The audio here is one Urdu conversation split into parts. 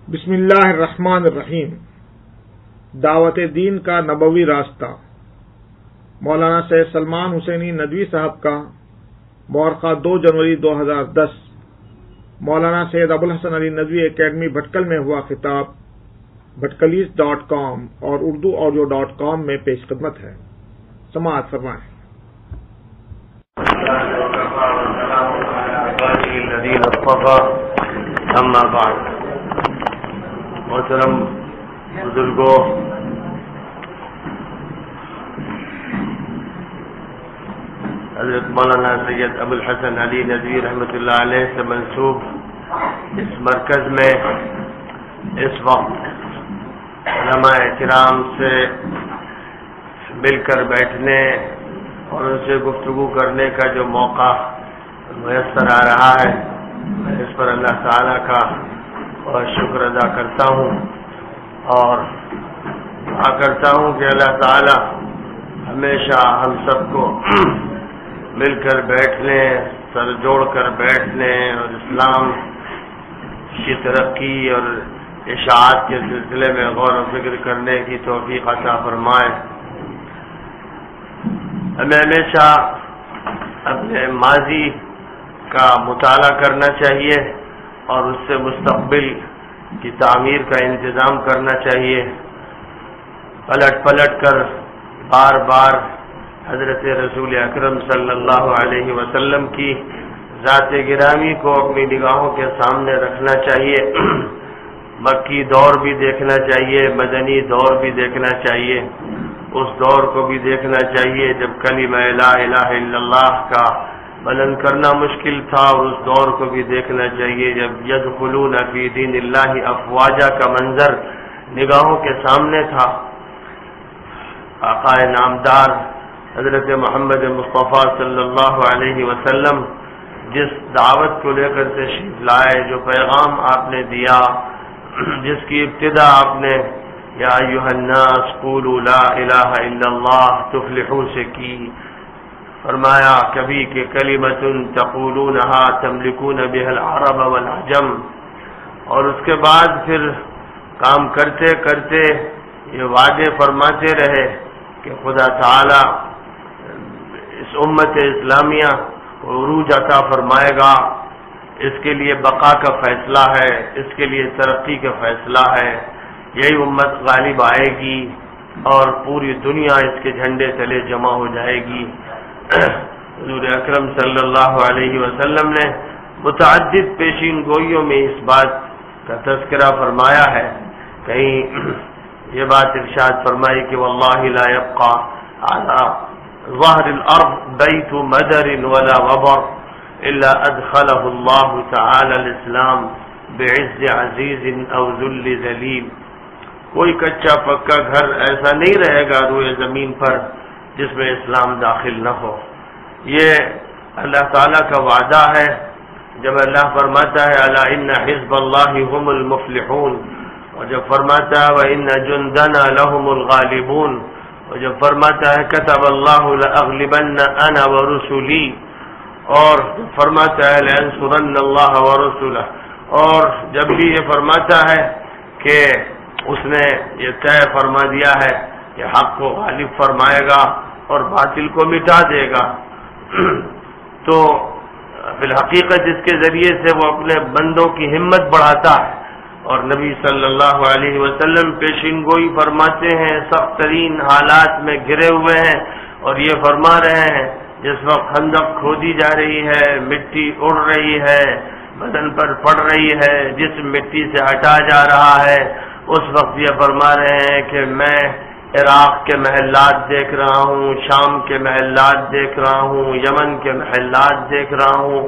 بسم اللہ الرحمن الرحیم۔ دعوت دین کا نبوی راستہ، مولانا سید سلمان حسینی ندوی صاحب کا مورخہ 2 جنوری 2010 مولانا سید ابوالحسن علی ندوی اکیڈمی بھٹکل میں ہوا خطاب بھٹکلیز.com اور urduaudio.com میں پیش خدمت ہے۔ سماعت فرمائیں۔ اما بعد، محترم بزرگوں، حضرت مولانا سید ابوالحسن علی ندوی رحمۃ اللہ علیہ سے منسوب اس مرکز میں اس وقت علماء کرام سے مل کر بیٹھنے اور ان سے گفتگو کرنے کا جو موقع میسر آ رہا ہے، میں اس پر اللہ تعالیٰ کا اور شکر ادا کرتا ہوں اور دعا کرتا ہوں کہ اللہ تعالیٰ ہمیشہ ہم سب کو مل کر بیٹھنے، سر جوڑ کر بیٹھنے اور اسلام کی ترقی اور اشاعت کے سلسلے میں غور و فکر کرنے کی توفیق عطا فرمائے۔ ہمیں ہمیشہ اپنے ماضی کا مطالعہ کرنا چاہیے اور اس سے مستقبل کی تعمیر کا انتظام کرنا چاہیے۔ پلٹ پلٹ کر بار بار حضرت رسول اکرم صلی اللہ علیہ وسلم کی ذات گرامی کو اپنی نگاہوں کے سامنے رکھنا چاہیے۔ مکی دور بھی دیکھنا چاہیے، مدنی دور بھی دیکھنا چاہیے، اس دور کو بھی دیکھنا چاہیے جب کلمہ لا الہ الا اللہ کا بلند کرنا مشکل تھا، اور اس دور کو بھی دیکھنا چاہیے جب یدخلون فی دین اللہ افواجا کا منظر نگاہوں کے سامنے تھا۔ آقا نامدار حضرت محمد مصطفیٰ صلی اللہ علیہ وسلم جس دعوت کو لے کر تشریف لائے، جو پیغام آپ نے دیا، جس کی ابتدا آپ نے یا ایھا الناس قولوا لا الہ الا اللہ تفلحوا سے کی، فرمایا کبھی کہ کلمۃ تقولونہا تملکون بها العرب والعجم، اور اس کے بعد پھر کام کرتے کرتے یہ وعدے فرماتے رہے کہ خدا تعالی اس امت اسلامیہ کو عروج عطا فرمائے گا، اس کے لیے بقا کا فیصلہ ہے، اس کے لیے ترقی کا فیصلہ ہے، یہی امت غالب آئے گی اور پوری دنیا اس کے جھنڈے تلے جمع ہو جائے گی۔ حضور اکرم صلی اللہ علیہ وسلم نے متعدد پیشین گوئیوں میں اس بات کا تذکرہ فرمایا ہے۔ کہیں یہ بات ارشاد فرمائی کہ واللہ لا يبقى على ظہر الارض بیت مدر ولا وبر الا ادخلہ اللہ تعالی الاسلام بعز عزیز او ذل ذلیل۔ کوئی کچا پکا گھر ایسا نہیں رہے گا روئے زمین پر جس میں اسلام داخل نہ ہو۔ یہ اللہ تعالیٰ کا وعدہ ہے۔ جب اللہ فرماتا ہے الا ان حزب اللہ هم المفلحون، اور جب فرماتا ہے وان جندنا لهم الغالبون، اور جب فرماتا ہے كتب اللہ لاغلبن انا ورسلی، اور فرماتا ہے لانصرن اللہ ورسلہ، اور جب بھی یہ فرماتا ہے کہ اس نے یہ طے فرما دیا ہے کہ حق کو غالب فرمائے گا اور باطل کو مٹا دے گا، تو بالحقیقت اس کے ذریعے سے وہ اپنے بندوں کی ہمت بڑھاتا ہے۔ اور نبی صلی اللہ علیہ وسلم پیشین گوئی فرماتے ہیں، سخت ترین حالات میں گھرے ہوئے ہیں اور یہ فرما رہے ہیں جس وقت خندق کھودی جا رہی ہے، مٹی اڑ رہی ہے، بدن پر پڑ رہی ہے، جسم مٹی سے ہٹا جا رہا ہے، اس وقت یہ فرما رہے ہیں کہ میں عراق کے محلات دیکھ رہا ہوں، شام کے محلات دیکھ رہا ہوں، یمن کے محلات دیکھ رہا ہوں،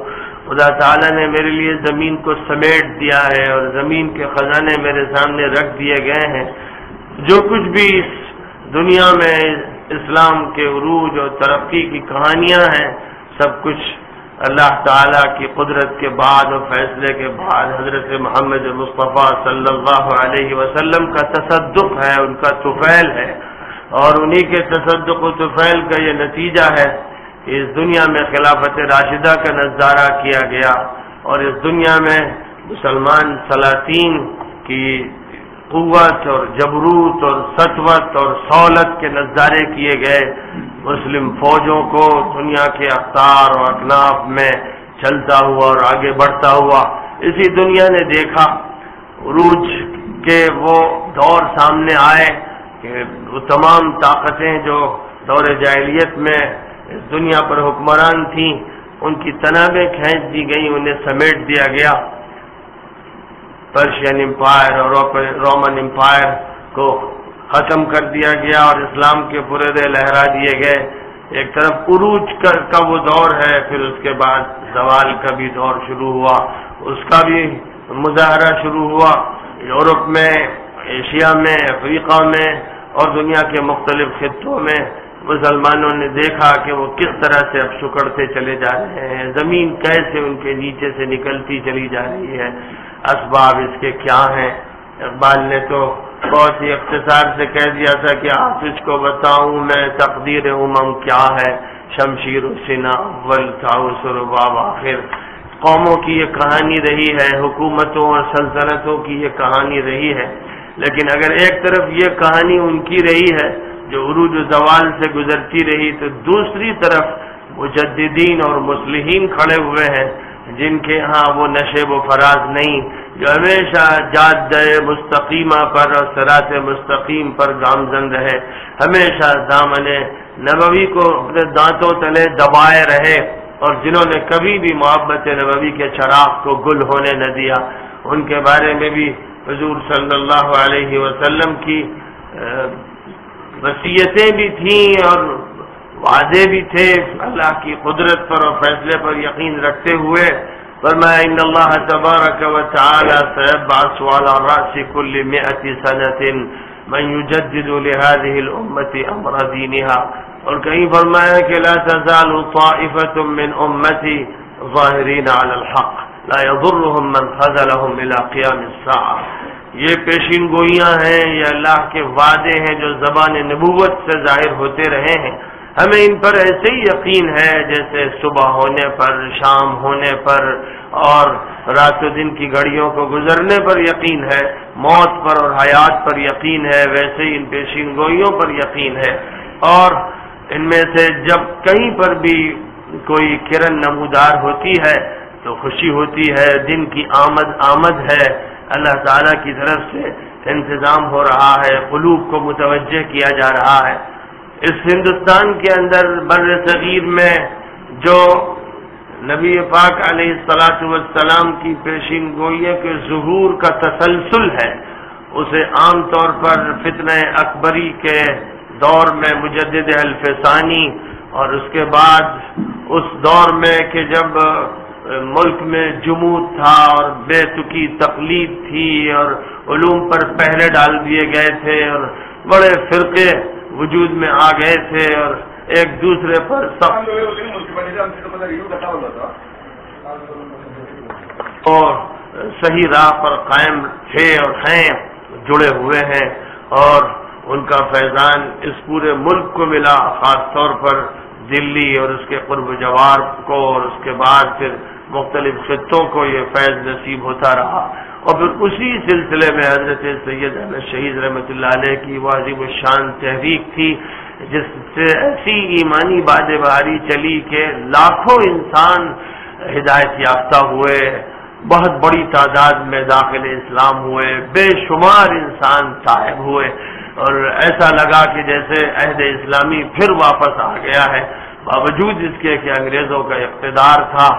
خدا تعالیٰ نے میرے لیے زمین کو سمیٹ دیا ہے اور زمین کے خزانے میرے سامنے رکھ دیے گئے ہیں۔ جو کچھ بھی اس دنیا میں اسلام کے عروج اور ترقی کی کہانیاں ہیں، سب کچھ اللہ تعالیٰ کی قدرت کے بعد اور فیصلے کے بعد حضرت محمد مصطفیٰ صلی اللہ علیہ وسلم کا تصدق ہے، ان کا طفیل ہے، اور انہی کے تصدق و طفیل کا یہ نتیجہ ہے کہ اس دنیا میں خلافت راشدہ کا نظارہ کیا گیا، اور اس دنیا میں مسلمان سلاطین کی قوت اور جبروت اور سطوت اور سہولت کے نظارے کیے گئے، مسلم فوجوں کو دنیا کے اقطار اور اکناف میں چلتا ہوا اور آگے بڑھتا ہوا اسی دنیا نے دیکھا۔ عروج کے وہ دور سامنے آئے کہ وہ تمام طاقتیں جو دور جاہلیت میں اس دنیا پر حکمران تھیں ان کی تنابیں کھینچ دی گئیں، انہیں سمیٹ دیا گیا۔ پرشین امپائر اور رومن امپائر کو ختم کر دیا گیا اور اسلام کے پردے لہرا دیے گئے۔ ایک طرف عروج کا وہ دور ہے، پھر اس کے بعد زوال کا بھی دور شروع ہوا، اس کا بھی مظاہرہ شروع ہوا۔ یورپ میں، ایشیا میں، افریقہ میں اور دنیا کے مختلف خطوں میں مسلمانوں نے دیکھا کہ وہ کس طرح سے اب سکڑتے چلے جا رہے ہیں، زمین کیسے ان کے نیچے سے نکلتی چلی جا رہی ہے۔ اسباب اس کے کیا ہیں؟ اقبال نے تو بہت ہی اختصار سے کہہ دیا تھا کہ آپ تجھ کو بتاؤں میں تقدیر امم کیا ہے، شمشیر و سنا اول تاؤس و رباب آخر۔ قوموں کی یہ کہانی رہی ہے، حکومتوں اور سلطنتوں کی یہ کہانی رہی ہے، لیکن اگر ایک طرف یہ کہانی ان کی رہی ہے جو عروج و زوال سے گزرتی رہی، تو دوسری طرف مجددین اور مصلحین کھڑے ہوئے ہیں جن کے ہاں وہ نشیب و فراز نہیں، جو ہمیشہ جادہ مستقیمہ پر اور صراط مستقیم پر گامزن رہے، ہمیشہ دامن نبوی کو اپنے دانتوں تلے دبائے رہے، اور جنہوں نے کبھی بھی محبت نبوی کے چراغ کو گل ہونے نہ دیا۔ ان کے بارے میں بھی حضور صلی اللہ علیہ وسلم کی وصیتیں بھی تھیں اور وعدے بھی تھے، اللہ کی قدرت پر اور فیصلے پر یقین رکھتے ہوئے فرمایا ان اللہ تبارک و تعالی سيبعث على رأس كل 100 سنة من يجدد لهذه الأمة أمر دينها، اور کہیں فرمایا کہ لا تزال طائفة من أمتي ظاهرين على الحق لا يضرهم من خذلهم إلى قيام الساعة۔ یہ پیشین گوئیاں ہیں، یہ اللہ کے وعدے ہیں جو زبان نبوت سے ظاہر ہوتے رہے ہیں۔ ہمیں ان پر ایسے ہی یقین ہے جیسے صبح ہونے پر، شام ہونے پر اور رات و دن کی گھڑیوں کو گزرنے پر یقین ہے، موت پر اور حیات پر یقین ہے، ویسے ہی ان پیشین گوئیوں پر یقین ہے۔ اور ان میں سے جب کہیں پر بھی کوئی کرن نمودار ہوتی ہے تو خوشی ہوتی ہے، دن کی آمد ہے، اللہ تعالیٰ کی طرف سے انتظام ہو رہا ہے، قلوب کو متوجہ کیا جا رہا ہے۔ اس ہندوستان کے اندر بر صغیر میں جو نبی پاک علیہ الصلاۃ والسلام کی پیشین گوئی کے ظہور کا تسلسل ہے، اسے عام طور پر فتنہ اکبری کے دور میں مجدد حلف ثانی اور اس کے بعد اس دور میں کہ جب ملک میں جمود تھا اور بے تکی تقلید تھی اور علوم پر پہرے ڈال دیے گئے تھے اور بڑے فرقے وجود میں آ گئے تھے اور ایک دوسرے پر اور صحیح راہ پر قائم تھے اور ہیں، جڑے ہوئے ہیں، اور ان کا فیضان اس پورے ملک کو ملا، خاص طور پر دلی اور اس کے قرب و جوار کو، اور اس کے بعد پھر مختلف خطوں کو یہ فیض نصیب ہوتا رہا۔ اور پھر اسی سلسلے میں حضرت سید احمد شہید رحمۃ اللہ علیہ کی وہ عظیم الشان تحریک تھی جس سے ایسی ایمانی باد بہاری چلی کہ لاکھوں انسان ہدایت یافتہ ہوئے، بہت بڑی تعداد میں داخل اسلام ہوئے، بے شمار انسان تائب ہوئے، اور ایسا لگا کہ جیسے عہد اسلامی پھر واپس آ گیا ہے، باوجود اس کے کہ انگریزوں کا اقتدار تھا،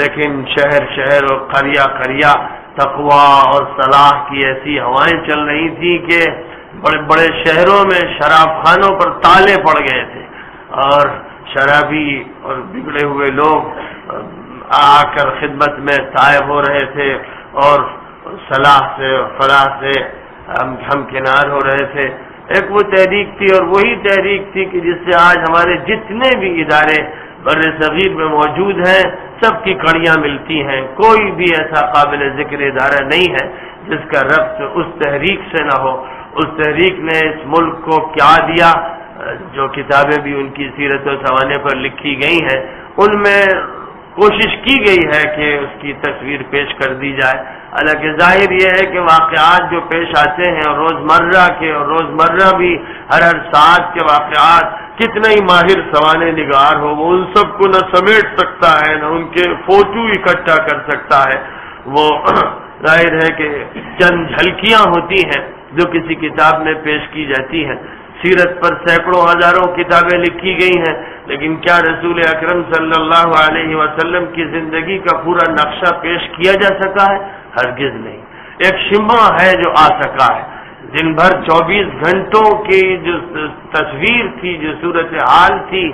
لیکن شہر شہر اور قریہ قریہ تقویٰ اور صلاح کی ایسی ہوائیں چل رہی تھیں کہ بڑے بڑے شہروں میں شراب خانوں پر تالے پڑ گئے تھے، اور شرابی اور بگڑے ہوئے لوگ آ کر خدمت میں طائب ہو رہے تھے اور صلاح سے اور فلاح سے ہم کنار ہو رہے تھے۔ ایک وہ تحریک تھی اور وہی تحریک تھی کہ جس سے آج ہمارے جتنے بھی ادارے بر صغیر میں موجود ہیں سب کی کڑیاں ملتی ہیں، کوئی بھی ایسا قابل ذکر ادارہ نہیں ہے جس کا ربط اس تحریک سے نہ ہو۔ اس تحریک نے اس ملک کو کیا دیا، جو کتابیں بھی ان کی سیرت و سوانح پر لکھی گئی ہیں ان میں کوشش کی گئی ہے کہ اس کی تصویر پیش کر دی جائے۔ حالانکہ ظاہر یہ ہے کہ واقعات جو پیش آتے ہیں اور روزمرہ کے اور روزمرہ بھی ہر ساعت کے واقعات، کتنا ہی ماہر سوانح نگار ہو وہ ان سب کو نہ سمیٹ سکتا ہے نہ ان کے فوٹو اکٹھا کر سکتا ہے. وہ ظاہر ہے کہ چند جھلکیاں ہوتی ہیں جو کسی کتاب میں پیش کی جاتی ہیں. سیرت پر سینکڑوں ہزاروں کتابیں لکھی گئی ہیں، لیکن کیا رسول اکرم صلی اللہ علیہ وسلم کی زندگی کا پورا نقشہ پیش کیا جا سکا ہے؟ ہرگز نہیں. ایک شمع ہے جو آ سکا ہے. دن بھر 24 گھنٹوں کی جو تصویر تھی، جو صورتحال تھی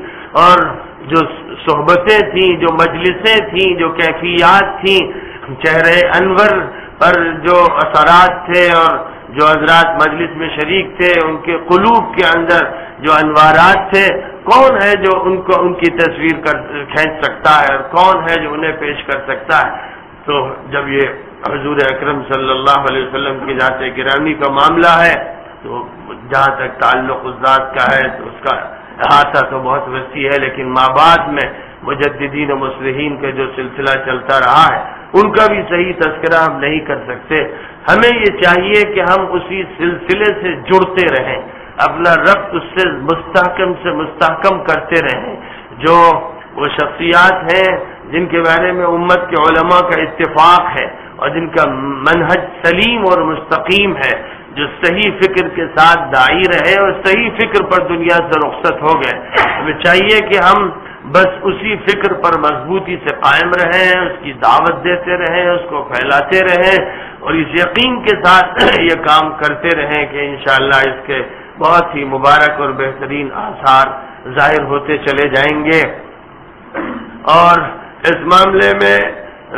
اور جو صحبتیں تھیں، جو مجلسیں تھیں، جو کیفیات تھیں، چہرے انور پر جو اثرات تھے اور جو حضرات مجلس میں شریک تھے ان کے قلوب کے اندر جو انوارات تھے، کون ہے جو ان کی تصویر کھینچ سکتا ہے اور کون ہے جو انہیں پیش کر سکتا ہے؟ تو جب یہ حضور اکرم صلی اللہ علیہ وسلم کی ذات گرامی کا معاملہ ہے تو جہاں تک تعلق اس ذات کا ہے تو اس کا احاطہ تو بہت وسیع ہے، لیکن مابعد میں مجددین و مصلحین کا جو سلسلہ چلتا رہا ہے ان کا بھی صحیح تذکرہ ہم نہیں کر سکتے. ہمیں یہ چاہیے کہ ہم اسی سلسلے سے جڑتے رہیں، اپنا ربط اس سے مستحکم کرتے رہیں. جو وہ شخصیات ہیں جن کے بارے میں امت کے علماء کا اتفاق ہے اور جن کا منہج سلیم اور مستقیم ہے، جو صحیح فکر کے ساتھ داعی رہے اور صحیح فکر پر دنیا سے رخصت ہو گئے، ہمیں چاہیے کہ ہم بس اسی فکر پر مضبوطی سے قائم رہیں، اس کی دعوت دیتے رہیں، اس کو پھیلاتے رہیں اور اس یقین کے ساتھ یہ کام کرتے رہیں کہ انشاءاللہ اس کے بہت ہی مبارک اور بہترین آثار ظاہر ہوتے چلے جائیں گے. اور اس معاملے میں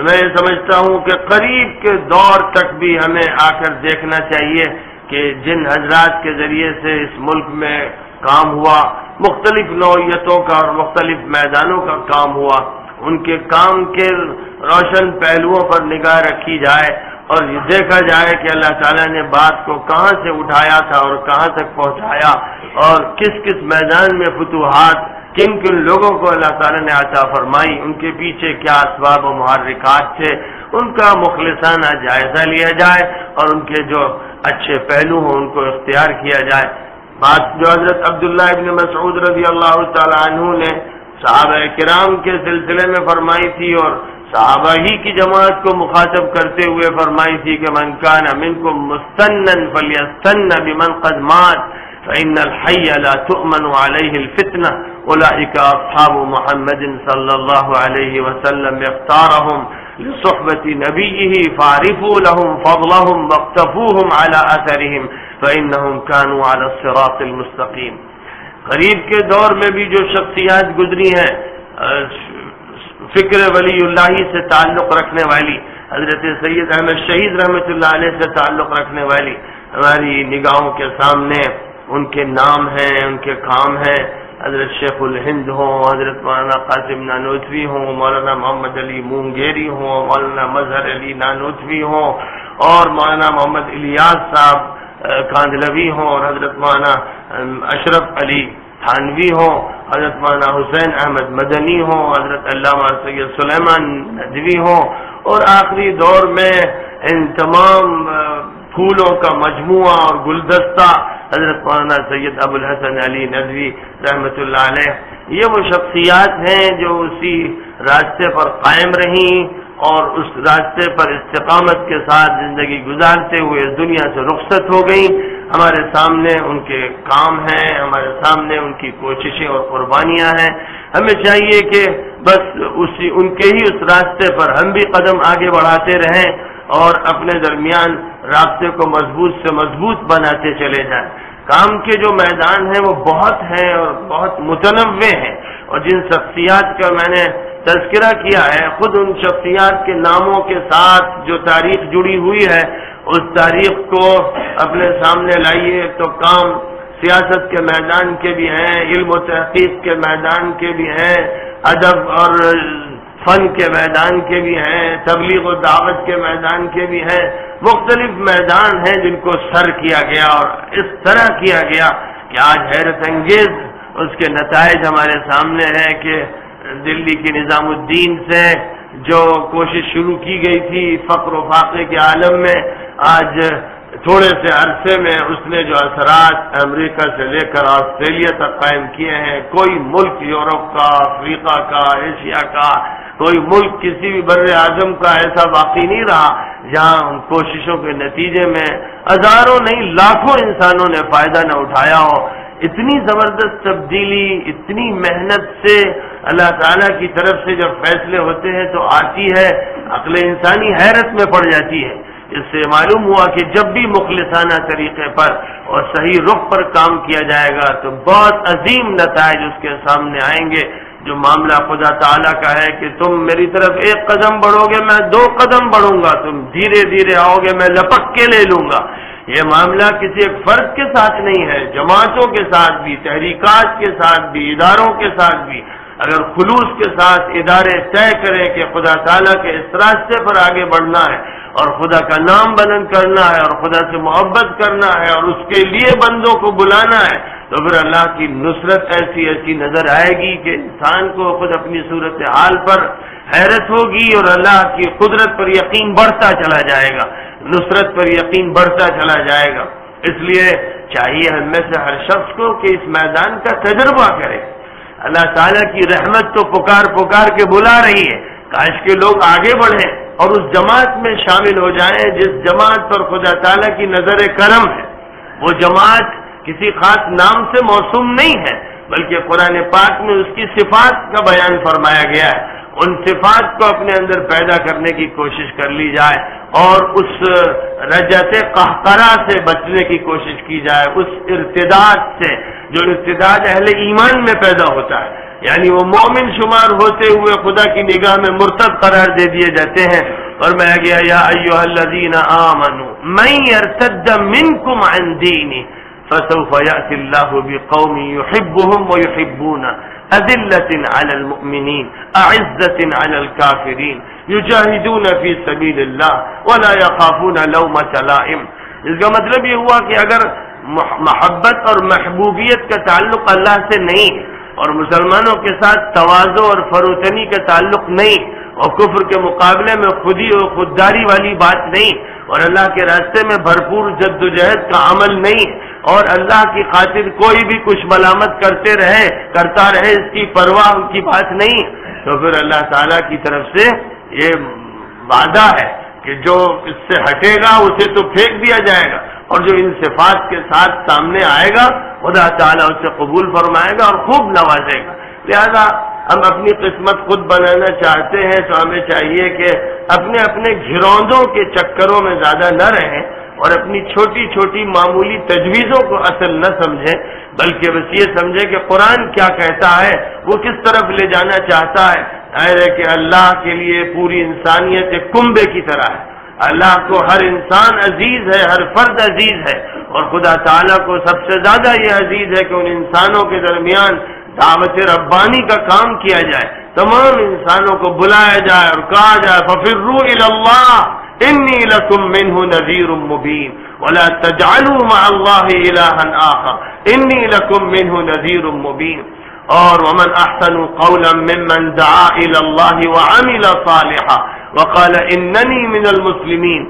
میں یہ سمجھتا ہوں کہ قریب کے دور تک بھی ہمیں آ کر دیکھنا چاہیے کہ جن حضرات کے ذریعے سے اس ملک میں کام ہوا، مختلف نوعیتوں کا اور مختلف میدانوں کا کام ہوا، ان کے کام کے روشن پہلوؤں پر نگاہ رکھی جائے اور یہ دیکھا جائے کہ اللہ تعالیٰ نے بات کو کہاں سے اٹھایا تھا اور کہاں تک پہنچایا اور کس کس میدان میں فتوحات کن کن لوگوں کو اللہ تعالیٰ نے عطا فرمائی، ان کے پیچھے کیا اسباب و محرکات تھے، ان کا مخلصانہ جائزہ لیا جائے اور ان کے جو اچھے پہلو ہوں ان کو اختیار کیا جائے. بات جو حضرت عبداللہ ابن مسعود رضی اللہ تعالی عنہ نے صحابہ کرام کے سلسلے میں فرمائی تھی اور صحابہ ہی کی جماعت کو مخاطب کرتے ہوئے فرمائی تھی کہ من کان منکم مستنن فلیستن بمن قد مات فإن الحي لا تؤمن عليه الفتنة أولئك أصحاب محمد صلى الله عليه وسلم اختارهم لصحبة نبيه فاعرفوا لهم فضلهم واقتفوهم على أثرهم فإنهم كانوا على الصراط المستقيم. قریب کے دور میں بھی جو شخصیات گزری ہیں فکر ولی اللہ سے تعلق رکھنے والی، حضرت سید احمد شہید رحمۃ اللہ علیہ سے تعلق رکھنے والی، ہماری نگاہوں کے سامنے ان کے نام ہیں، ان کے کام ہیں. حضرت شیخ الہند ہوں، حضرت مولانا قاسم نانوتوی ہوں، مولانا محمد علی مونگیری ہوں، مولانا مظہر علی نانوتوی ہوں اور مولانا محمد الیاس صاحب کاندلوی ہوں اور حضرت مولانا اشرف علی تھانوی ہوں، حضرت مولانا حسین احمد مدنی ہوں، حضرت علامہ سید سلیمان ندوی ہوں اور آخری دور میں ان تمام پھولوں کا مجموعہ اور گلدستہ حضرت مولانا سید ابو الحسن علی ندوی رحمۃ اللہ علیہ. یہ وہ شخصیات ہیں جو اسی راستے پر قائم رہیں اور اس راستے پر استقامت کے ساتھ زندگی گزارتے ہوئے اس دنیا سے رخصت ہو گئیں. ہمارے سامنے ان کے کام ہیں، ہمارے سامنے ان کی کوششیں اور قربانیاں ہیں. ہمیں چاہیے کہ بس ان کے ہی اس راستے پر ہم بھی قدم آگے بڑھاتے رہیں اور اپنے درمیان رابطے کو مضبوط سے مضبوط بناتے چلے جائیں. کام کے جو میدان ہیں وہ بہت ہیں اور بہت متنوع ہیں اور جن شخصیات کا میں نے تذکرہ کیا ہے خود ان شخصیات کے ناموں کے ساتھ جو تاریخ جڑی ہوئی ہے اس تاریخ کو اپنے سامنے لائیے تو کام سیاست کے میدان کے بھی ہیں، علم و تحقیق کے میدان کے بھی ہیں، ادب اور فن کے میدان کے بھی ہیں، تبلیغ و دعوت کے میدان کے بھی ہیں. مختلف میدان ہیں جن کو سر کیا گیا اور اس طرح کیا گیا کہ آج حیرت انگیز اس کے نتائج ہمارے سامنے ہیں کہ دلی کی نظام الدین سے جو کوشش شروع کی گئی تھی فقر و فاقے کے عالم میں، آج تھوڑے سے عرصے میں اس نے جو اثرات امریکہ سے لے کر آسٹریلیا تک قائم کیے ہیں، کوئی ملک یورپ کا، افریقہ کا، ایشیا کا، کوئی ملک کسی بھی بر اعظم کا ایسا باقی نہیں رہا جہاں ان کوششوں کے نتیجے میں ہزاروں نہیں لاکھوں انسانوں نے فائدہ نہ اٹھایا ہو۔ اتنی زبردست تبدیلی، اتنی محنت سے اللہ تعالیٰ کی طرف سے جب فیصلے ہوتے ہیں تو آتی ہے، عقل انسانی حیرت میں پڑ جاتی ہے۔ اس سے معلوم ہوا کہ جب بھی مخلصانہ طریقے پر اور صحیح رخ پر کام کیا جائے گا تو بہت عظیم نتائج اس کے سامنے آئیں گے۔ جو معاملہ خدا تعالیٰ کا ہے کہ تم میری طرف 1 قدم بڑھو گے میں 2 قدم بڑھوں گا، تم دھیرے دھیرے آؤ گے میں لپک کے لے لوں گا، یہ معاملہ کسی ایک فرد کے ساتھ نہیں ہے، جماعتوں کے ساتھ بھی، تحریکات کے ساتھ بھی، اداروں کے ساتھ بھی اگر خلوص کے ساتھ ادارے طے کریں کہ خدا تعالیٰ کے اس راستے پر آگے بڑھنا ہے اور خدا کا نام بلند کرنا ہے اور خدا سے محبت کرنا ہے اور اس کے لیے بندوں کو بلانا ہے، تو پھر اللہ کی نصرت ایسی نظر آئے گی کہ انسان کو خود اپنی صورتحال پر حیرت ہوگی اور اللہ کی قدرت پر یقین بڑھتا چلا جائے گا، نصرت پر یقین بڑھتا چلا جائے گا۔ اس لیے چاہیے ہم میں سے ہر شخص کو کہ اس میدان کا تجربہ کرے۔ اللہ تعالیٰ کی رحمت تو پکار کے بلا رہی ہے، کاش کے لوگ آگے بڑھیں اور اس جماعت میں شامل ہو جائیں جس جماعت پر خدا تعالیٰ کی نظر کرم ہے۔ وہ جماعت کسی خاص نام سے موسوم نہیں ہے بلکہ قرآن پاک میں اس کی صفات کا بیان فرمایا گیا ہے، ان صفات کو اپنے اندر پیدا کرنے کی کوشش کر لی جائے اور اس رجت قہقرہ سے بچنے کی کوشش کی جائے، اس ارتداد سے جو ارتداد اہل ایمان میں پیدا ہوتا ہے، یعنی وہ مومن شمار ہوتے ہوئے خدا کی نگاہ میں مرتد قرار دے دیے جاتے ہیں۔ اور میں گیا یا ایھا الذین آمنوا من یرتد منکم عن دینہ فسوف یأتی اللہ بقوم یحبهم ویحبونہ اذلۃ علی المؤمنین اعزۃ علی الکافرین یجاہدون فی سبیل اللہ ولا یخافون لومۃ لائم۔ اس کا مطلب یہ ہوا کہ اگر محبت اور محبوبیت کا تعلق اللہ سے نہیں اور مسلمانوں کے ساتھ تواضع اور فروتنی کا تعلق نہیں اور کفر کے مقابلے میں خودی اور خودداری والی بات نہیں اور اللہ کے راستے میں بھرپور جد و جہد کا عمل نہیں اور اللہ کی خاطر کوئی بھی کچھ ملامت کرتا رہے اس کی پرواہ کی بات نہیں، تو پھر اللہ تعالیٰ کی طرف سے یہ وعدہ ہے کہ جو اس سے ہٹے گا اسے تو پھینک دیا جائے گا اور جو ان صفات کے ساتھ سامنے آئے گا خدا تعالیٰ اسے قبول فرمائے گا اور خوب نوازے گا۔ لہذا ہم اپنی قسمت خود بنانا چاہتے ہیں تو ہمیں چاہیے کہ اپنے اپنے گھروندوں کے چکروں میں زیادہ نہ رہیں اور اپنی چھوٹی چھوٹی معمولی تجویزوں کو اصل نہ سمجھیں بلکہ بس یہ سمجھیں کہ قرآن کیا کہتا ہے، وہ کس طرف لے جانا چاہتا ہے۔ ظاہر ہے کہ اللہ کے لیے پوری انسانیت ایک کنبے کی طرح ہے، اللہ کو ہر انسان عزیز ہے، ہر فرد عزیز ہے اور خدا تعالیٰ کو سب سے زیادہ یہ عزیز ہے کہ ان انسانوں کے درمیان دعوت ربانی کا کام کیا جائے، تمام انسانوں کو بلایا جائے اور کہا جائے فَفِرُّوا إِلَى اللَّهِ إِنِّي لَكُمْ مِنْهُ نَذِيرٌ مُبِينٌ وَلَا تَجْعَلُوا مَعَ اللَّهِ إِلَٰهًا آخَرَ إِنِّي لَكُمْ مِنْهُ نَذِيرٌ مُبِينٌ۔ اور وَمَنْ أَحْسَنُ قَوْلًا مِّمَّنْ دَعَا إِلَى اللَّهِ وَعَمِلَ صَالِحًا وَقَالَ إِنَّنِي مِنَ الْمُسْلِمِينَ۔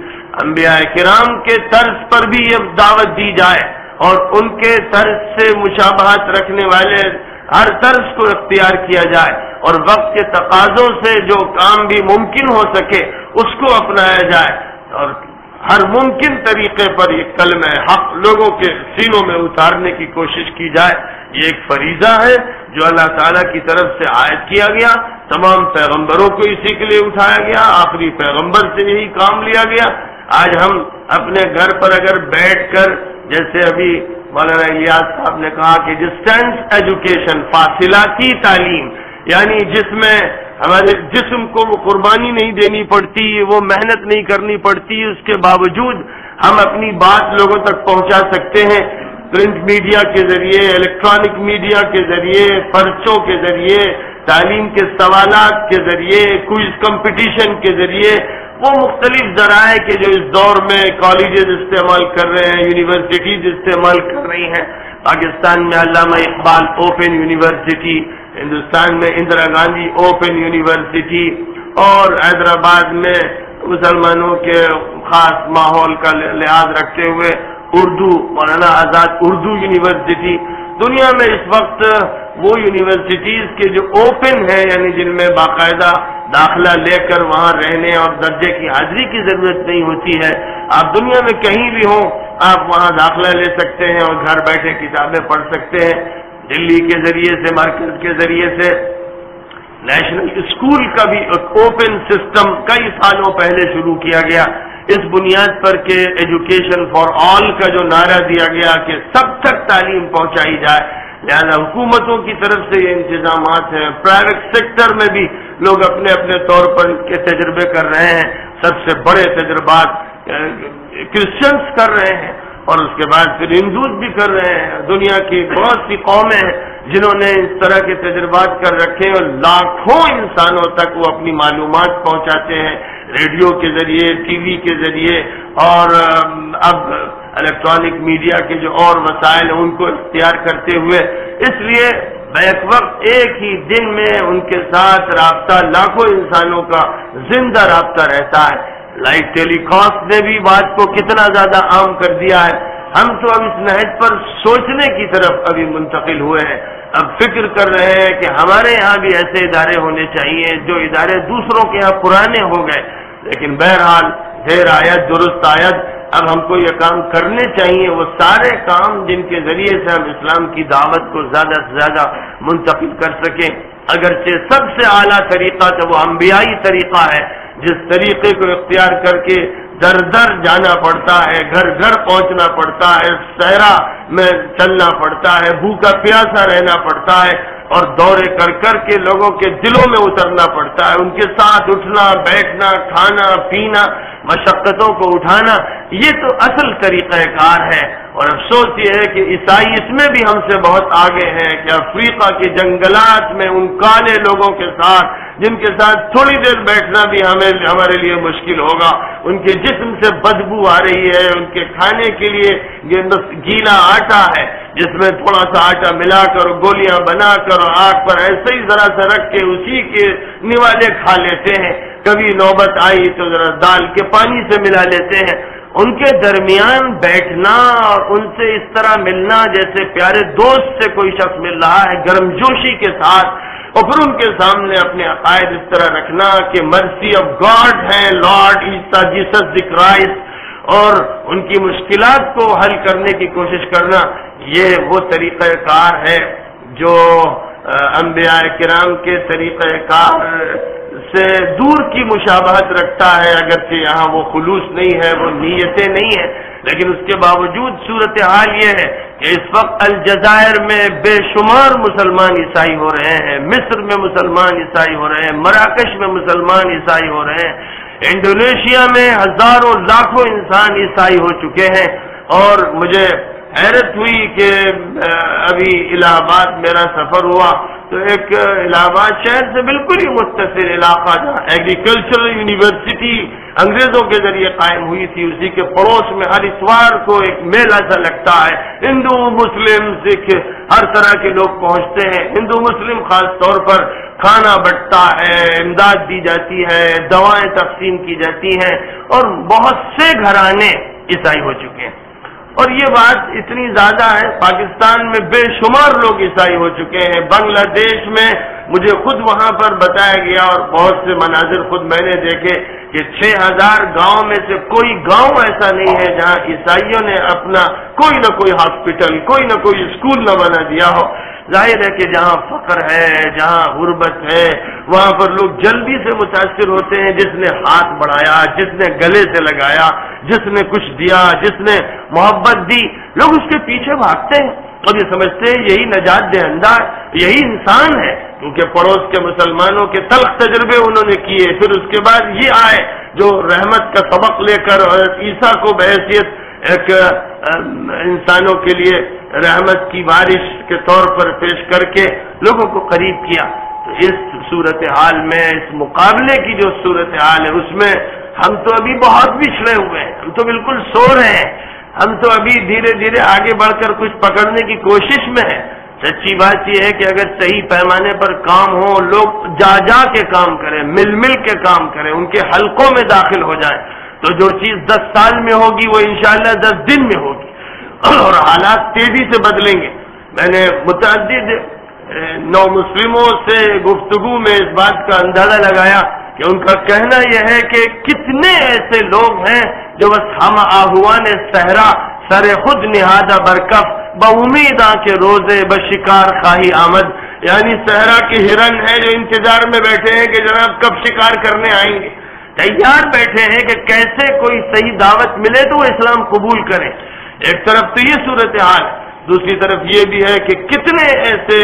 انبیاء کرام کے طرز پر بھی یہ دعوت دی جائے اور ان کے طرز سے مشابہت رکھنے والے ہر طرز کو اختیار کیا جائے اور وقت کے تقاضوں سے جو کام بھی ممکن ہو سکے اس کو اپنایا جائے اور ہر ممکن طریقے پر یہ کلمہ حق لوگوں کے سینوں میں اتارنے کی کوشش کی جائے۔ یہ ایک فریضہ ہے جو اللہ تعالیٰ کی طرف سے عائد کیا گیا، تمام پیغمبروں کو اسی کے لیے اٹھایا گیا، آخری پیغمبر سے یہی کام لیا گیا۔ آج ہم اپنے گھر پر اگر بیٹھ کر جیسے ابھی مولانا الیاس صاحب نے کہا کہ ڈسٹینس ایجوکیشن، فاصلاتی تعلیم، یعنی جس میں ہمارے جسم کو وہ قربانی نہیں دینی پڑتی، وہ محنت نہیں کرنی پڑتی، اس کے باوجود ہم اپنی بات لوگوں تک پہنچا سکتے ہیں، پرنٹ میڈیا کے ذریعے، الیکٹرانک میڈیا کے ذریعے، پرچوں کے ذریعے، تعلیم کے سوالات کے ذریعے، کوئز کمپٹیشن کے ذریعے، وہ مختلف ذرائع کے جو اس دور میں کالجز استعمال کر رہے ہیں، یونیورسٹیز استعمال کر رہی ہیں۔ پاکستان میں علامہ اقبال اوپن یونیورسٹی، ہندوستان میں اندرا گاندھی اوپن یونیورسٹی، اور حیدرآباد میں مسلمانوں کے خاص ماحول کا لحاظ رکھتے ہوئے اردو، مولانا آزاد اردو یونیورسٹی، دنیا میں اس وقت وہ یونیورسٹیز کے جو اوپن ہیں، یعنی جن میں باقاعدہ داخلہ لے کر وہاں رہنے اور درجے کی حاضری کی ضرورت نہیں ہوتی ہے، آپ دنیا میں کہیں بھی ہوں آپ وہاں داخلہ لے سکتے ہیں اور گھر بیٹھے کتابیں پڑھ سکتے ہیں۔ دلی کے ذریعے سے، مرکز کے ذریعے سے نیشنل اسکول کا بھی اوپن سسٹم کئی سالوں پہلے شروع کیا گیا، اس بنیاد پر کہ ایجوکیشن فار آل کا جو نعرہ دیا گیا کہ سب تک تعلیم پہنچائی جائے، لہذا حکومتوں کی طرف سے یہ انتظامات ہیں، پرائیویٹ سیکٹر میں بھی لوگ اپنے اپنے طور پر کے تجربے کر رہے ہیں، سب سے بڑے تجربات کرسچنس کر رہے ہیں اور اس کے بعد پھر ہندوز بھی کر رہے ہیں۔ دنیا کی بہت سی قومیں ہیں جنہوں نے اس طرح کے تجربات کر رکھے اور لاکھوں انسانوں تک وہ اپنی معلومات پہنچاتے ہیں، ریڈیو کے ذریعے، ٹی وی کے ذریعے، اور اب الیکٹرانک میڈیا کے جو اور وسائل ہیں ان کو اختیار کرتے ہوئے، اس لیے بیک وقت ایک ہی دن میں ان کے ساتھ رابطہ لاکھوں انسانوں کا زندہ رابطہ رہتا ہے۔ لائیو ٹیلی کاسٹ نے بھی بات کو کتنا زیادہ عام کر دیا ہے۔ ہم تو اب اس نہج پر سوچنے کی طرف ابھی منتقل ہوئے ہیں، اب فکر کر رہے ہیں کہ ہمارے یہاں بھی ایسے ادارے ہونے چاہیے جو ادارے دوسروں کے یہاں پرانے ہو گئے، لیکن بہرحال دیر آیت درست آیت، اب ہم کو یہ کام کرنے چاہیے، وہ سارے کام جن کے ذریعے سے ہم اسلام کی دعوت کو زیادہ سے زیادہ منتقل کر سکیں۔ اگرچہ سب سے اعلیٰ طریقہ تو وہ انبیائی طریقہ ہے، جس طریقے کو اختیار کر کے در در جانا پڑتا ہے، گھر گھر پہنچنا پڑتا ہے، صحرا میں چلنا پڑتا ہے، بھوکا پیاسا رہنا پڑتا ہے اور دورے کر کر کے لوگوں کے دلوں میں اترنا پڑتا ہے، ان کے ساتھ اٹھنا بیٹھنا، کھانا پینا، مشقتوں کو اٹھانا، یہ تو اصل طریقہ کار ہے۔ اور افسوس یہ ہے کہ عیسائی اس میں بھی ہم سے بہت آگے ہیں کہ افریقہ کے جنگلات میں ان کالے لوگوں کے ساتھ جن کے ساتھ تھوڑی دیر بیٹھنا بھی ہمارے لیے مشکل ہوگا، ان کے جسم سے بدبو آ رہی ہے، ان کے کھانے کے لیے یہ گیلا آٹا ہے جس میں تھوڑا سا آٹا ملا کر گولیاں بنا کر آگ پر ایسے ہی ذرا سا رکھ کے اسی کے نوالے کھا لیتے ہیں، کبھی نوبت آئی تو ذرا دال کے پانی سے ملا لیتے ہیں۔ ان کے درمیان بیٹھنا اور ان سے اس طرح ملنا جیسے پیارے دوست سے کوئی شخص مل رہا ہے گرم جوشی کے ساتھ، اور پھر ان کے سامنے اپنے عقائد اس طرح رکھنا کہ مرسی آف گاڈ ہیں، لارڈ عیسیٰ جیسس دی کرائسٹ، اور ان کی مشکلات کو حل کرنے کی کوشش کرنا، یہ وہ طریقہ کار ہے جو انبیاء کرام کے طریقہ کار سے دور کی مشابہت رکھتا ہے، اگرچہ یہاں وہ خلوص نہیں ہے، وہ نیتیں نہیں ہیں، لیکن اس کے باوجود صورتحال یہ ہے کہ اس وقت الجزائر میں بے شمار مسلمان عیسائی ہو رہے ہیں، مصر میں مسلمان عیسائی ہو رہے ہیں، مراکش میں مسلمان عیسائی ہو رہے ہیں، انڈونیشیا میں ہزاروں لاکھوں انسان عیسائی ہو چکے ہیں۔ اور مجھے حیرت ہوئی کہ ابھی الہ آباد میرا سفر ہوا تو ایک الہ آباد شہر سے بالکل ہی متصل علاقہ جہاں ایگریکلچرل یونیورسٹی انگریزوں کے ذریعے قائم ہوئی تھی، اسی کے پڑوس میں ہر اتوار کو ایک میلہ سا لگتا ہے، ہندو مسلم سکھ ہر طرح کے لوگ پہنچتے ہیں، ہندو مسلم خاص طور پر کھانا بٹتا ہے، امداد دی جاتی ہے، دوائیں تقسیم کی جاتی ہیں، اور بہت سے گھرانے عیسائی ہو چکے ہیں۔ اور یہ بات اتنی زیادہ ہے، پاکستان میں بے شمار لوگ عیسائی ہو چکے ہیں، بنگلہ دیش میں مجھے خود وہاں پر بتایا گیا اور بہت سے مناظر خود میں نے دیکھے کہ 6000 گاؤں میں سے کوئی گاؤں ایسا نہیں ہے جہاں عیسائیوں نے اپنا کوئی نہ کوئی ہاسپٹل، کوئی نہ کوئی اسکول نہ بنا دیا ہو۔ ظاہر ہے کہ جہاں فقر ہے، جہاں غربت ہے، وہاں پر لوگ جلدی سے متاثر ہوتے ہیں، جس نے ہاتھ بڑھایا، جس نے گلے سے لگایا، جس نے کچھ دیا، جس نے محبت دی، لوگ اس کے پیچھے بھاگتے ہیں اور یہ سمجھتے ہیں یہی نجات دہندہ، یہی انسان ہے، کیونکہ پڑوس کے مسلمانوں کے تلخ تجربے انہوں نے کیے، پھر اس کے بعد یہ آئے جو رحمت کا سبق لے کر حضرت عیسیٰ کو بحیثیت ایک انسانوں کے لیے رحمت کی بارش کے طور پر پیش کر کے لوگوں کو قریب کیا۔ تو اس صورتحال میں، اس مقابلے کی جو صورتحال ہے، اس میں ہم تو ابھی بہت پچھڑے ہوئے ہیں، ہم تو بالکل سو رہے ہیں، ہم تو ابھی دھیرے دھیرے آگے بڑھ کر کچھ پکڑنے کی کوشش میں ہیں۔ سچی بات یہ ہے کہ اگر صحیح پیمانے پر کام ہو، لوگ جا جا کے کام کریں، مل مل کے کام کریں، ان کے حلقوں میں داخل ہو جائیں، تو جو چیز 10 سال میں ہوگی وہ انشاءاللہ 10 دن میں ہوگی، اور حالات تیزی سے بدلیں گے۔ میں نے متعدد نو مسلموں سے گفتگو میں اس بات کا اندازہ لگایا کہ ان کا کہنا یہ ہے کہ کتنے ایسے لوگ ہیں جو بس ہم آہوان صحرا سر خود نہادہ برکف بامید کے روزے بشکار خواہی آمد، یعنی صحرا کے ہرن ہیں جو انتظار میں بیٹھے ہیں کہ جناب کب شکار کرنے آئیں گے، تیار بیٹھے ہیں کہ کیسے کوئی صحیح دعوت ملے تو وہ اسلام قبول کریں۔ ایک طرف تو یہ صورتحال، دوسری طرف یہ بھی ہے کہ کتنے ایسے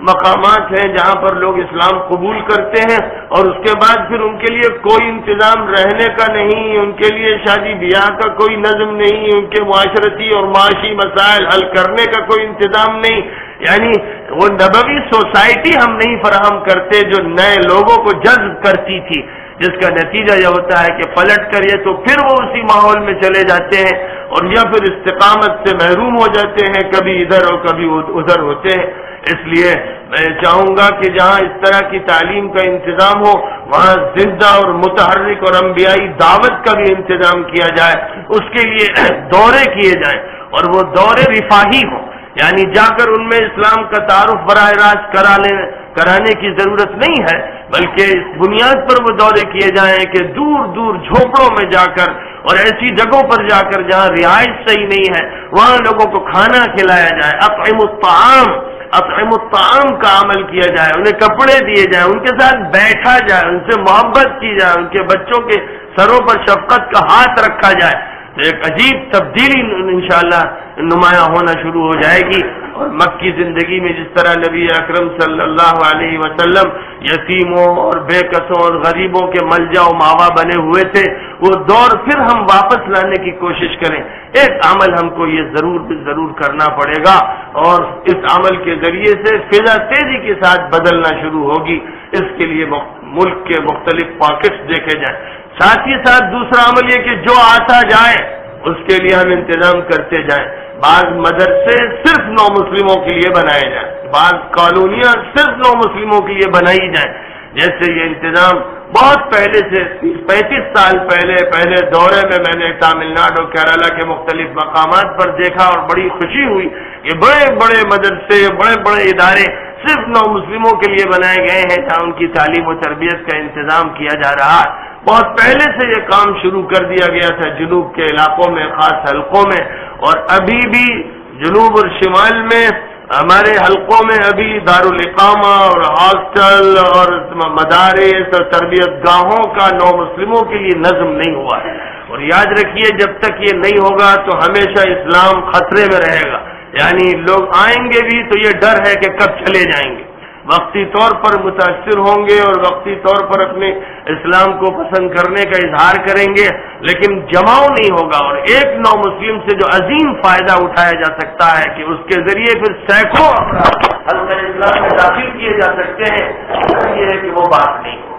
مقامات ہیں جہاں پر لوگ اسلام قبول کرتے ہیں اور اس کے بعد پھر ان کے لیے کوئی انتظام رہنے کا نہیں، ان کے لیے شادی بیاہ کا کوئی نظم نہیں، ان کے معاشرتی اور معاشی مسائل حل کرنے کا کوئی انتظام نہیں، یعنی وہ نبوی سوسائٹی ہم نہیں فراہم کرتے جو نئے لوگوں کو جذب کرتی تھی، جس کا نتیجہ یہ ہوتا ہے کہ پلٹ کر یہ تو پھر وہ اسی ماحول میں چلے جاتے ہیں اور یا پھر استقامت سے محروم ہو جاتے ہیں، کبھی ادھر اور کبھی ادھر ہوتے ہیں۔ اس لیے میں چاہوں گا کہ جہاں اس طرح کی تعلیم کا انتظام ہو وہاں زندہ اور متحرک اور انبیائی دعوت کا بھی انتظام کیا جائے، اس کے لیے دورے کیے جائیں اور وہ دورے رفاہی ہوں، یعنی جا کر ان میں اسلام کا تعارف براہ راست کرانے کی ضرورت نہیں ہے، بلکہ اس بنیاد پر وہ دورے کیے جائیں کہ دور دور جھوپڑوں میں جا کر اور ایسی جگہوں پر جا کر جہاں رہائش صحیح نہیں ہے وہاں لوگوں کو کھانا کھلایا جائے، اطعم الطعام کا عمل کیا جائے، انہیں کپڑے دیے جائیں، ان کے ساتھ بیٹھا جائے، ان سے محبت کی جائے، ان کے بچوں کے سروں پر شفقت کا ہاتھ رکھا جائے، تو ایک عجیب تبدیلی انشاءاللہ نمایاں ہونا شروع ہو جائے گی۔ اور مکی زندگی میں جس طرح نبی اکرم صلی اللہ علیہ وسلم یتیموں اور بے کسوں اور غریبوں کے ملجا و ماوا بنے ہوئے تھے، وہ دور پھر ہم واپس لانے کی کوشش کریں۔ ایک عمل ہم کو یہ ضرور کرنا پڑے گا اور اس عمل کے ذریعے سے فضا تیزی کے ساتھ بدلنا شروع ہوگی۔ اس کے لیے ملک کے مختلف پاکٹس دیکھے جائیں، ساتھ ہی ساتھ دوسرا عمل یہ کہ جو آتا جائے اس کے لیے ہم انتظام کرتے جائیں۔ بعض مدرسے صرف نو مسلموں کے لیے بنائے جائیں، بعض کالونیاں صرف نو مسلموں کے لیے بنائی جائیں، جیسے یہ انتظام بہت پہلے سے 35 سال پہلے دورے میں نے تامل ناڈو اور کیرالہ کے مختلف مقامات پر دیکھا اور بڑی خوشی ہوئی کہ بڑے بڑے مدرسے، بڑے بڑے ادارے صرف نو مسلموں کے لیے بنائے گئے ہیں جہاں ان کی تعلیم و تربیت کا انتظام کیا جا رہا ہے۔ بہت پہلے سے یہ کام شروع کر دیا گیا تھا جنوب کے علاقوں میں، خاص حلقوں میں، اور ابھی بھی جنوب اور شمال میں ہمارے حلقوں میں ابھی دارالاقامہ اور ہاسٹل اور مدارس اور تربیت گاہوں کا نو مسلموں کے لیے نظم نہیں ہوا ہے، اور یاد رکھیے جب تک یہ نہیں ہوگا تو ہمیشہ اسلام خطرے میں رہے گا، یعنی لوگ آئیں گے بھی تو یہ ڈر ہے کہ کب چلے جائیں گے، وقتی طور پر متاثر ہوں گے اور وقتی طور پر اپنے اسلام کو پسند کرنے کا اظہار کریں گے، لیکن جماؤ نہیں ہوگا، اور ایک نو مسلم سے جو عظیم فائدہ اٹھایا جا سکتا ہے کہ اس کے ذریعے پھر سینکڑوں افراد حلقہ اسلام میں داخل کیے جا سکتے ہیں، یہ ہے کہ وہ بات نہیں ہو۔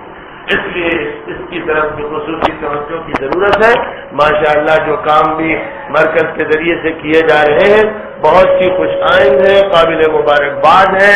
اس لیے اس کی طرف بھی خصوصی توجہ کی ضرورت ہے۔ ماشاءاللہ جو کام بھی مرکز کے ذریعے سے کیے جا رہے ہیں بہت سی خوش آئند ہے، قابل مبارکباد ہے،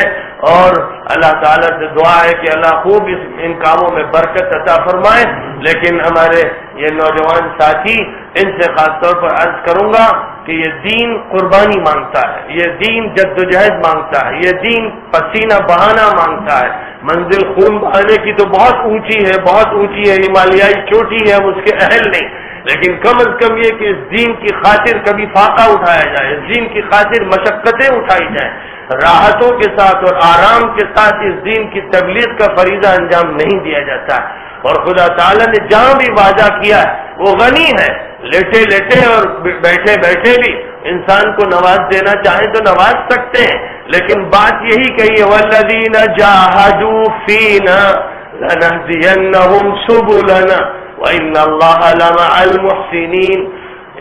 اور اللہ تعالیٰ سے دعا ہے کہ اللہ خوب ان کاموں میں برکت عطا فرمائے۔ لیکن ہمارے یہ نوجوان ساتھی، ان سے خاص طور پر عرض کروں گا کہ یہ دین قربانی مانگتا ہے، یہ دین جدوجہد مانگتا ہے، یہ دین پسینہ بہانا مانگتا ہے۔ منزل خون بہانے کی تو بہت اونچی ہے، ہمالیائی چوٹی ہے، ہم اس کے اہل نہیں، لیکن کم از کم یہ کہ اس دین کی خاطر کبھی فاقہ اٹھایا جائے، اس دین کی خاطر مشقتیں اٹھائی جائیں، راحتوں کے ساتھ اور آرام کے ساتھ اس دین کی تبلیغ کا فریضہ انجام نہیں دیا جاتا ہے۔ اور خدا تعالیٰ نے جہاں بھی وعدہ کیا ہے وہ غنی ہے، لیٹے لیٹے اور بیٹھے بیٹھے بھی انسان کو نواز دینا چاہیں تو نواز سکتے ہیں، لیکن بات یہی کہی ہے والذین جاہدوا فینا لنہدینہم سبلنا وان اللہ لمع المحسنین۔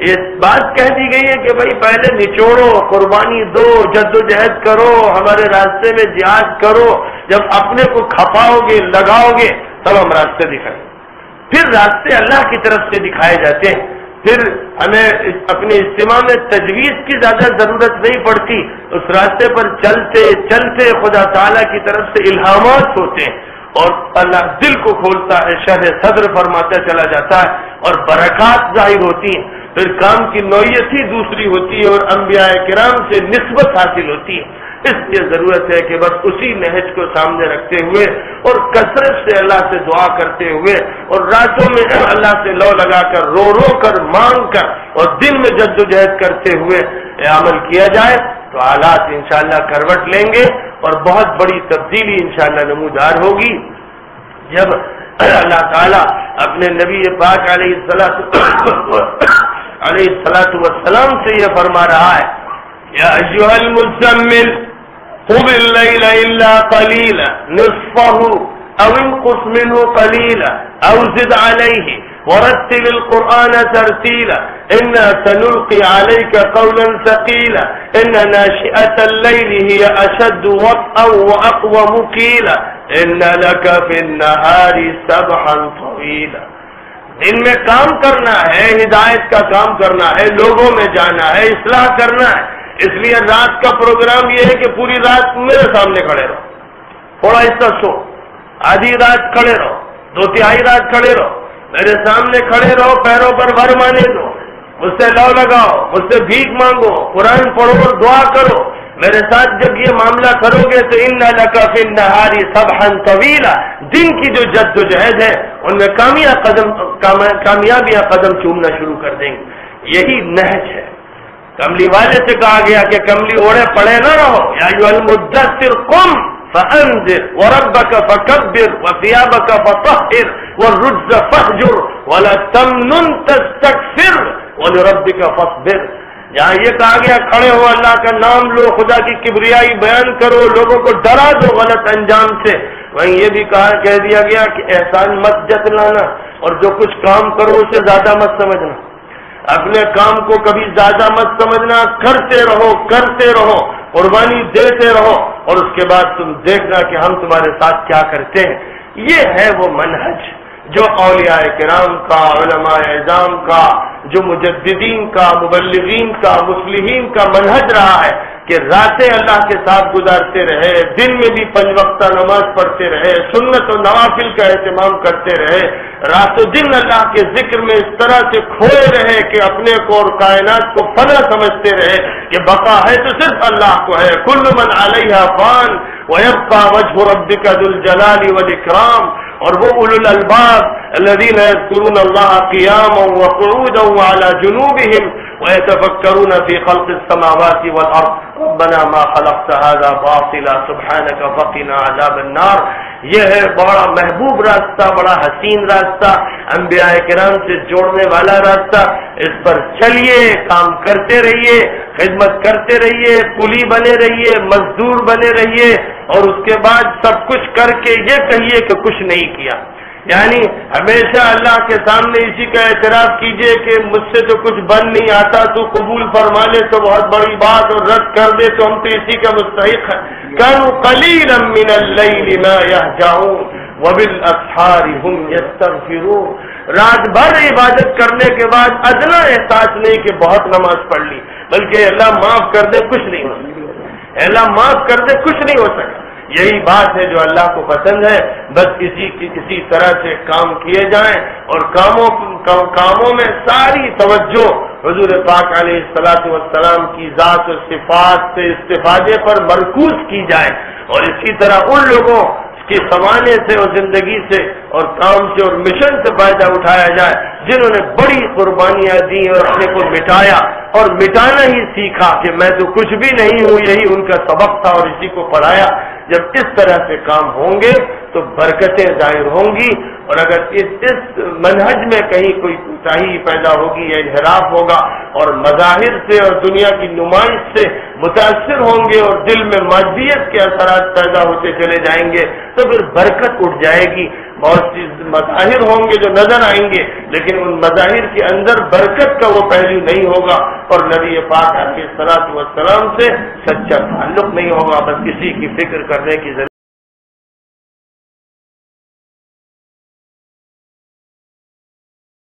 یہ بات کہہ دی گئی ہے کہ بھائی پہلے نچوڑو، قربانی دو، جدوجہد کرو، ہمارے راستے میں جہاد کرو، جب اپنے کو کھپاؤ گے، لگاؤ گے تب ہم راستے دکھائیں گے۔ پھر راستے اللہ کی طرف سے دکھائے جاتے ہیں۔ پھر ہمیں اپنے اجتماع میں تجویز کی زیادہ ضرورت نہیں پڑتی. اس راستے پر چلتے چلتے خدا تعالیٰ کی طرف سے الہامات ہوتے ہیں اور اللہ دل کو کھولتا ہے, شرح صدر فرماتا چلا جاتا ہے اور برکات ظاہر ہوتی ہیں. پھر کام کی نوعیت ہی دوسری ہوتی ہے اور انبیاء کرام سے نسبت حاصل ہوتی ہے. اس لیے ضرورت ہے کہ بس اسی نہج کو سامنے رکھتے ہوئے اور کثرت سے اللہ سے دعا کرتے ہوئے اور راتوں میں اللہ سے لو لگا کر رو رو کر مانگ کر اور دن میں جدوجہد کرتے ہوئے عمل کیا جائے تو حالات انشاءاللہ کروٹ لیں گے اور بہت بڑی تبدیلی انشاءاللہ نمودار ہوگی. جب اللہ تعالیٰ اپنے نبی پاک علیہ الصلاۃ سے یہ فرما رہا ہے, یا ایھا المزمل قم اللیل الا قلیلا نصفه او انقص منه قلیلا او زد علیہ ورتل القرآن ترتیلا انا سنلقی علیک قولا ثقیلا ان ناشئة الليل هي اشد وطئا واقوم قیلا ان لک فی النہار سبحا طویلا. دن میں کام کرنا ہے, ہدایت کا کام کرنا ہے, لوگوں میں جانا ہے, اصلاح کرنا ہے. اس لیے رات کا پروگرام یہ ہے کہ پوری رات میرے سامنے کھڑے رہو, تھوڑا حصہ سو, آدھی رات کھڑے رہو, 2/3 رات کھڑے رہو, میرے سامنے کھڑے رہو, پیروں پر بھر مانے دو, مجھ سے لو لگاؤ, مجھ سے بھیک مانگو, قرآن پڑھو اور دعا کرو. میرے ساتھ جب یہ معاملہ کرو گے تو ان لک فی النہار سبحا طویلا, دن کی جو جد و جہد ہے ان میں کامیابیاں قدم چومنا شروع کر دیں گے. یہی نہج ہے. کملی والے سے کہا گیا کہ کملی اوڑے پڑے نہ رہو, یا ایھا المدثر قم فانذر وربک فکبر وثیابک فطہر والرجز فاہجر ولا تمنن تستکثر ولربک فاصبر. جہاں یہ کہا گیا کھڑے ہو, اللہ کا نام لو, خدا کی کبریائی بیان کرو, لوگوں کو ڈرا دو غلط انجام سے, وہیں یہ بھی کہہ دیا گیا کہ احسان مت جتلانا اور جو کچھ کام کرو اسے زیادہ مت سمجھنا. اپنے کام کو کبھی زیادہ مت سمجھنا, کرتے رہو, قربانی دیتے رہو اور اس کے بعد تم دیکھنا کہ ہم تمہارے ساتھ کیا کرتے ہیں. یہ ہے وہ منہج جو اولیاء کرام کا, علماء اعظام کا, جو مجددین کا, مبلغین کا, مصلحین کا منہج رہا ہے کہ راتیں اللہ کے ساتھ گزارتے رہے, دن میں بھی 5 وقتہ نماز پڑھتے رہے, سنت و نوافل کا اہتمام کرتے رہے, رات و دن اللہ کے ذکر میں اس طرح سے کھوئے رہے کہ اپنے کو اور کائنات کو فنا سمجھتے رہے کہ بقا ہے تو صرف اللہ کو ہے. کل من علیہا فان ویبقى وجہ ربک ذو الجلال والاکرام. اور وہ اولو الالباب الذین یذکرون اللہ قیاما وقعودا وعلی جنوبہم ویتفکرون فی خلق السماوات والارض ربنا ما خلقت هذا باطلا سبحانک فقنا عذاب النار. یہ ہے بڑا محبوب راستہ, بڑا حسین راستہ, انبیاء کرام سے جوڑنے والا راستہ. اس پر چلیے, کام کرتے رہیے, خدمت کرتے رہیے, کلی بنے رہیے, مزدور بنے رہیے اور اس کے بعد سب کچھ کر کے یہ کہیے کہ کچھ نہیں کیا. یعنی ہمیشہ اللہ کے سامنے اسی کا اعتراف کیجئے کہ مجھ سے تو کچھ بن نہیں آتا, تو قبول فرما لے تو بہت بڑی بات, اور رد کر دے تو ہم تو اسی کا مستحق ہیں. كانوا قليلا من الليل ما يهجعون وبالاسحار هم يستغفرون. رات بھر عبادت کرنے کے بعد ادنا احساس نہیں کہ بہت نماز پڑھ لی, بلکہ اللہ معاف کر دے کچھ نہیں ہو سکا, اللہ معاف کر دے کچھ نہیں ہو سکا. یہی بات ہے جو اللہ کو پسند ہے. بس اسی طرح سے کام کیے جائیں اور کاموں میں ساری توجہ حضور پاک علیہ الصلوۃ والسلام کی ذات و صفات سے استفادے پر مرکوز کی جائے, اور اسی طرح ان لوگوں کی سمانے سے اور زندگی سے اور کام سے اور مشن سے فائدہ اٹھایا جائے جنہوں نے بڑی قربانیاں دی اور اپنے کو مٹایا اور مٹانا ہی سیکھا کہ میں تو کچھ بھی نہیں ہوں, یہی ان کا سبق تھا اور اسی کو پڑھایا. جب اس طرح سے کام ہوں گے تو برکتیں ظاہر ہوں گی, اور اگر اس منہج میں کہیں کوئی کوتاہی پیدا ہوگی یا انحراف ہوگا اور مظاہر سے اور دنیا کی نمائش سے متاثر ہوں گے اور دل میں مادیت کے اثرات پیدا ہوتے چلے جائیں گے تو پھر برکت اٹھ جائے گی. بہت سی مظاہر ہوں گے جو نظر آئیں گے لیکن ان مظاہر کے اندر برکت کا وہ پہلو نہیں ہوگا اور نبی پاک علیہ الصلوۃ والسلام سے سچا تعلق نہیں ہوگا. بس کسی کی فکر کرنے کی ضرورت